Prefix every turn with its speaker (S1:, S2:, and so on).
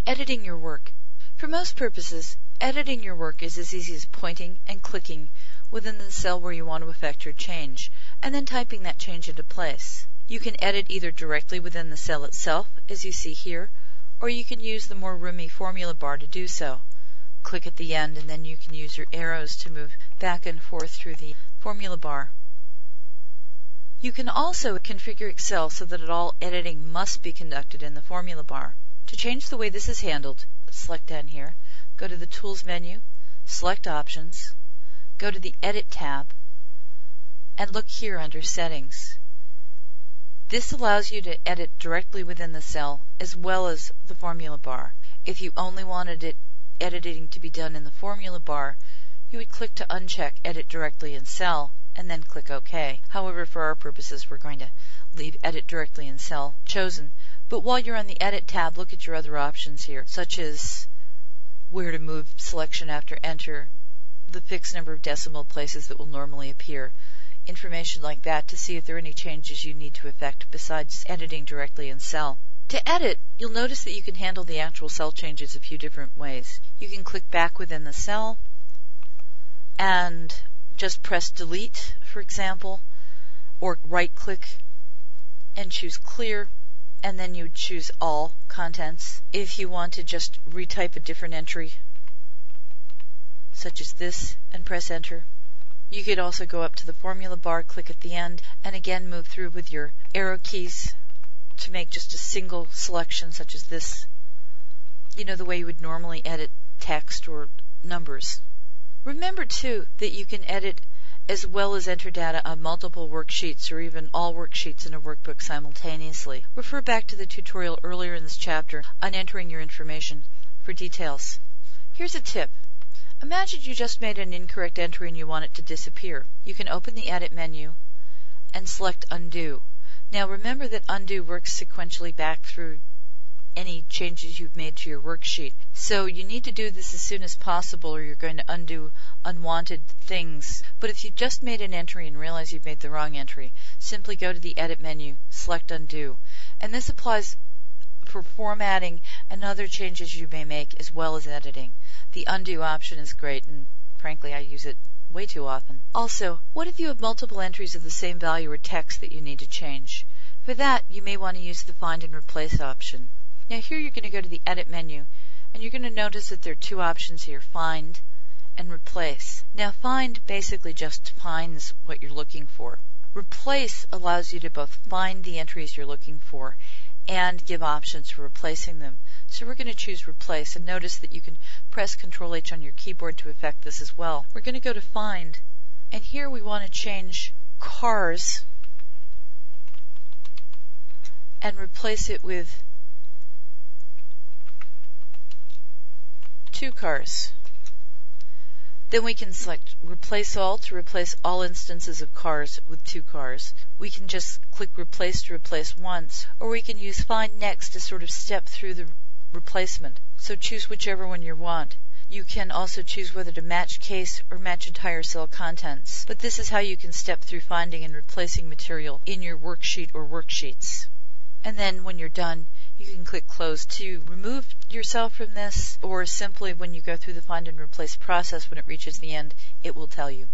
S1: Editing your work. For most purposes, editing your work is as easy as pointing and clicking within the cell where you want to effect your change, and then typing that change into place. You can edit either directly within the cell itself, as you see here, or you can use the more roomy formula bar to do so. Click at the end, and then you can use your arrows to move back and forth through the formula bar. You can also configure Excel so that all editing must be conducted in the formula bar. To change the way this is handled, select down here, go to the Tools menu, select Options, go to the Edit tab, and look here under Settings. This allows you to edit directly within the cell as well as the formula bar. If you only wanted editing to be done in the formula bar, you would click to uncheck Edit Directly in Cell and then click OK. However, for our purposes, we're going to leave Edit Directly in Cell chosen. But while you're on the Edit tab, look at your other options here, such as where to move selection after Enter, the fixed number of decimal places that will normally appear, information like that to see if there are any changes you need to effect besides editing directly in Cell. To edit, you'll notice that you can handle the actual cell changes a few different ways. You can click back within the cell and just press Delete, for example, or right-click and choose Clear, and then you would choose All Contents. If you want to just retype a different entry, such as this, and press Enter. You could also go up to the formula bar, click at the end, and again move through with your arrow keys to make just a single selection such as this. You know, the way you would normally edit text or numbers. Remember too that you can edit as well as enter data on multiple worksheets or even all worksheets in a workbook simultaneously. Refer back to the tutorial earlier in this chapter on entering your information for details. Here's a tip. Imagine you just made an incorrect entry and you want it to disappear. You can open the Edit menu and select Undo. Now remember that Undo works sequentially back through any changes you've made to your worksheet. So you need to do this as soon as possible or you're going to undo unwanted things. But if you just made an entry and realize you've made the wrong entry, simply go to the Edit menu, select Undo. And this applies for formatting and other changes you may make as well as editing. The Undo option is great, and frankly I use it way too often. Also, what if you have multiple entries of the same value or text that you need to change? For that, you may want to use the Find and Replace option. Now here you're going to go to the Edit menu, and you're going to notice that there are two options here, Find and Replace. Now Find basically just finds what you're looking for. Replace allows you to both find the entries you're looking for and give options for replacing them. So we're going to choose Replace, and notice that you can press Ctrl-H on your keyboard to effect this as well. We're going to go to Find, and here we want to change cars and replace it with 2 cars. Then we can select Replace All to replace all instances of cars with 2 cars. We can just click Replace to replace once, or we can use Find Next to sort of step through the replacement. So choose whichever one you want. You can also choose whether to match case or match entire cell contents. But this is how you can step through finding and replacing material in your worksheet or worksheets. And then when you're done, you can click Close to remove yourself from this, or simply when you go through the Find and Replace process, when it reaches the end, it will tell you.